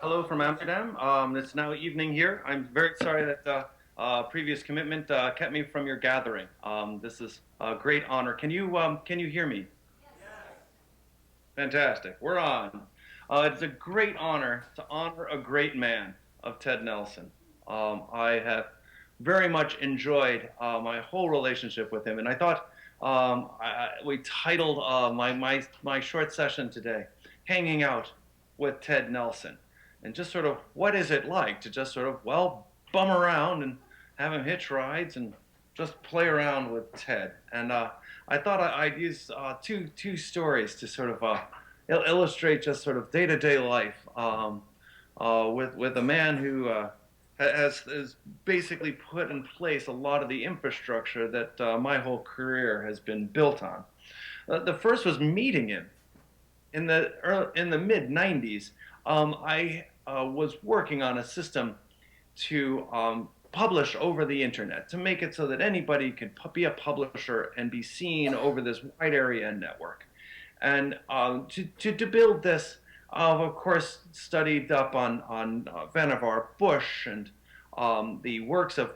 Hello from Amsterdam. It's now evening here. I'm very sorry that previous commitment kept me from your gathering. This is a great honor. Can you hear me? Fantastic. We're on. It's a great honor to honor a great man of Ted Nelson. I have very much enjoyed my whole relationship with him, and I thought we titled my short session today, "Hanging Out with Ted Nelson," and just sort of what is it like to just sort of bum around and have him hitch rides and just play around with Ted. And I thought I'd use two stories to sort of illustrate just sort of day to day life with a man who has basically put in place a lot of the infrastructure that my whole career has been built on. The first was meeting him in the mid '90s. I was working on a system to publish over the internet to make it so that anybody could be a publisher and be seen over this wide area network. And to build this, of course, studied up on Vannevar Bush and the works of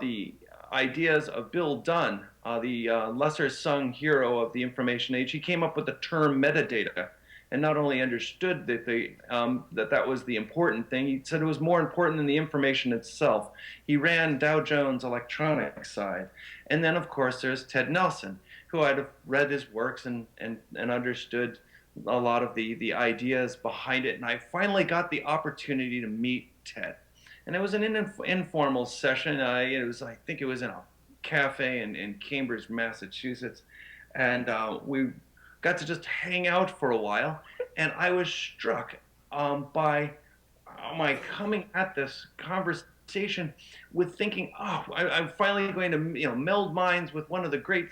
the ideas of Bill Dunn, the lesser sung hero of the information age. He came up with the term metadata and not only understood that was the important thing, he said it was more important than the information itself. He ran Dow Jones Electronics side. And then, of course, there's Ted Nelson, who I'd have read his works and understood a lot of the ideas behind it. And I finally got the opportunity to meet Ted. And it was an informal session. I think it was in a cafe in Cambridge, Massachusetts. And we got to just hang out for a while, and I was struck by my coming at this conversation with thinking, oh, I'm finally going to meld minds with one of the great.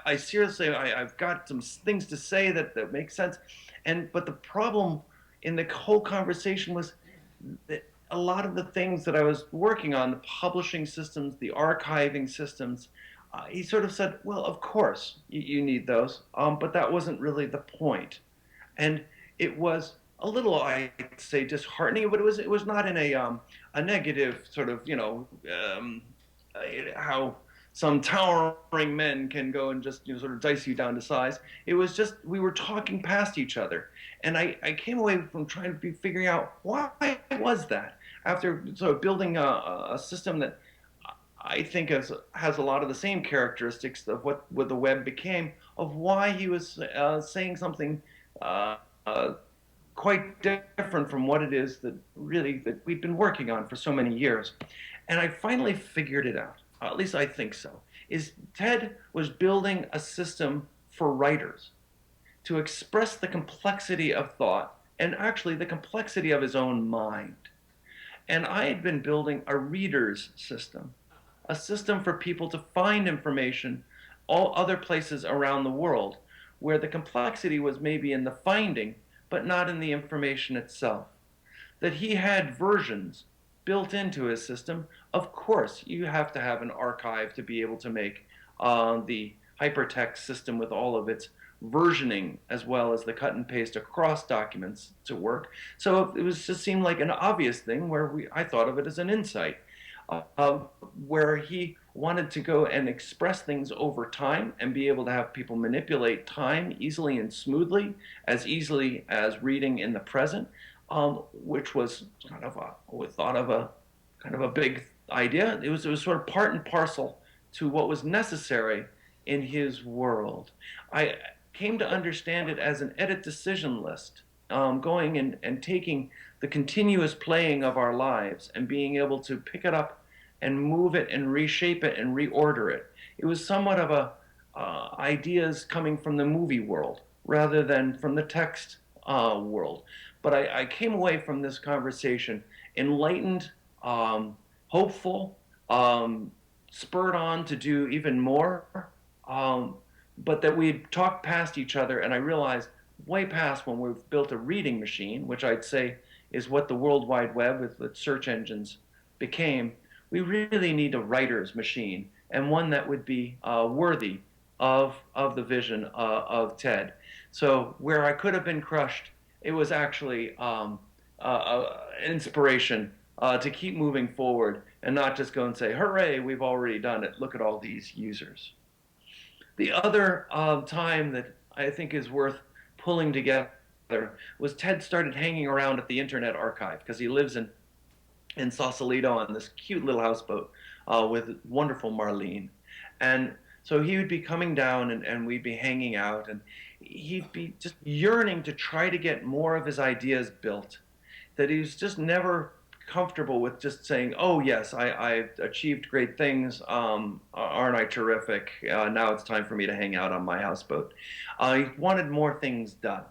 I seriously, I've got some things to say that make sense, but the problem in the whole conversation was that a lot of the things that I was working on, the publishing systems, the archiving systems, he sort of said, well, of course you need those, but that wasn't really the point. And it was a little, I'd say, disheartening, but it was not in a negative sort of, how some towering men can go and just sort of dice you down to size. It was just we were talking past each other, and I came away from trying to be figuring out why was that after sort of building a system that I think has a lot of the same characteristics of what the web became, of why he was saying something uh, uh, quite different from what it is that we've been working on for so many years. And I finally figured it out. At least I think so. Is Ted was building a system for writers to express the complexity of thought and actually the complexity of his own mind. And I had been building a reader's system, a system for people to find information all other places around the world where the complexity was maybe in the finding, but not in the information itself. That he had versions built into his system. Of course, you have to have an archive to be able to make the hypertext system with all of its versioning as well as the cut and paste across documents to work. So it was just seemed like an obvious thing where I thought of it as an insight, uh, where he wanted to go and express things over time and be able to have people manipulate time easily and smoothly, as easily as reading in the present, which was kind of we thought of a kind of a big idea. It was sort of part and parcel to what was necessary in his world. I came to understand it as an edit decision list, going and taking the continuous playing of our lives and being able to pick it up and move it and reshape it and reorder it. It was somewhat of a ideas coming from the movie world rather than from the text world. But I came away from this conversation enlightened, hopeful, spurred on to do even more, um, but that we'd talked past each other, and I realized way past when we've built a reading machine, which I'd say is what the World Wide Web with search engines became. We really need a writer's machine and one that would be worthy of the vision of Ted. So where I could have been crushed, it was actually inspiration to keep moving forward and not just go and say, hooray, we've already done it. Look at all these users. The other time that I think is worth pulling together was Ted started hanging around at the Internet Archive because he lives in Sausalito on this cute little houseboat with wonderful Marlene. And so he would be coming down and we'd be hanging out and he'd be just yearning to try to get more of his ideas built. That he was just never comfortable with just saying, "Oh yes, I've achieved great things. Aren't I terrific? Now it's time for me to hang out on my houseboat." He wanted more things done,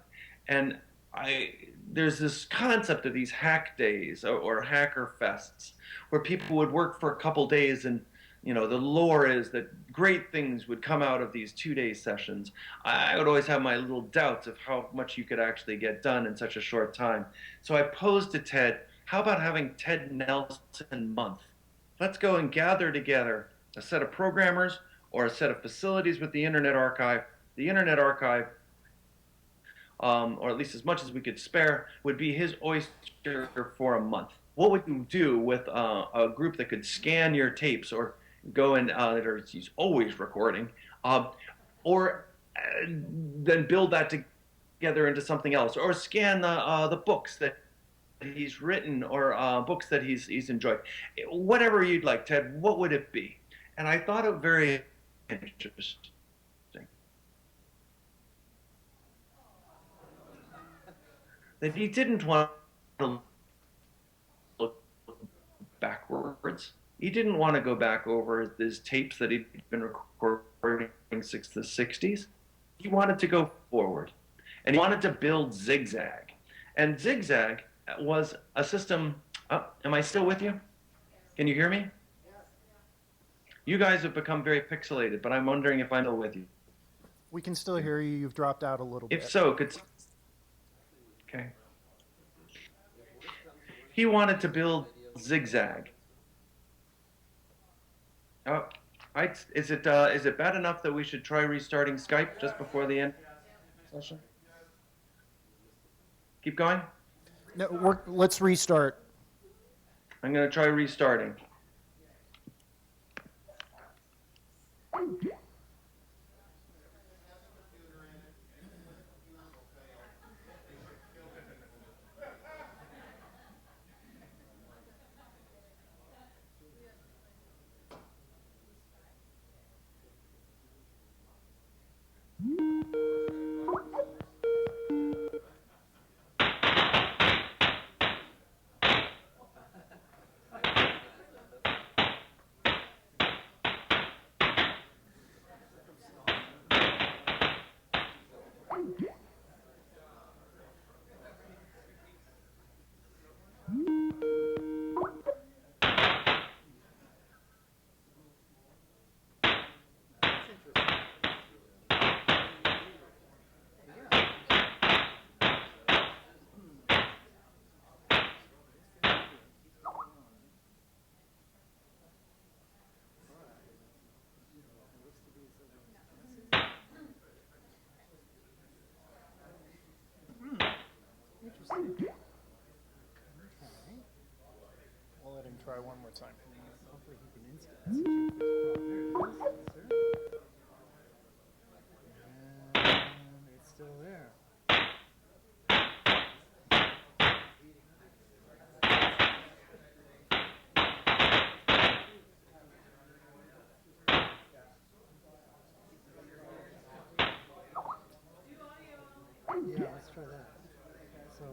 and I there's this concept of these hack days or hacker fests where people would work for a couple days and the lore is that great things would come out of these 2 day sessions. I would always have my little doubts of how much you could actually get done in such a short time. So I posed to Ted, how about having Ted Nelson month? Let's go and gather together a set of programmers or a set of facilities with the Internet Archive. The Internet Archive, or at least as much as we could spare, would be his oyster for a month. What would you do with a group that could scan your tapes or go and he's always recording, or then build that together into something else, or scan the books that he's written or books that he's enjoyed, whatever you'd like, Ted. What would it be? And I thought it very interesting that he didn't want to look backwards. He didn't want to go back over his tapes that he'd been recording since the 60s. He wanted to go forward. And he wanted to build Zigzag. And Zigzag was a system. Oh, am I still with you? Can you hear me? You guys have become very pixelated, but I'm wondering if I'm still with you. We can still hear you. You've dropped out a little bit. If so, okay. He wanted to build Zigzag. Oh, is it bad enough that we should try restarting Skype just before the end session? Keep going? No, let's restart. I'm going to try restarting. Interesting. Okay. We'll let him try one more time. Hopefully he can instance. There it is. And it's still there. Yeah, let's try that. So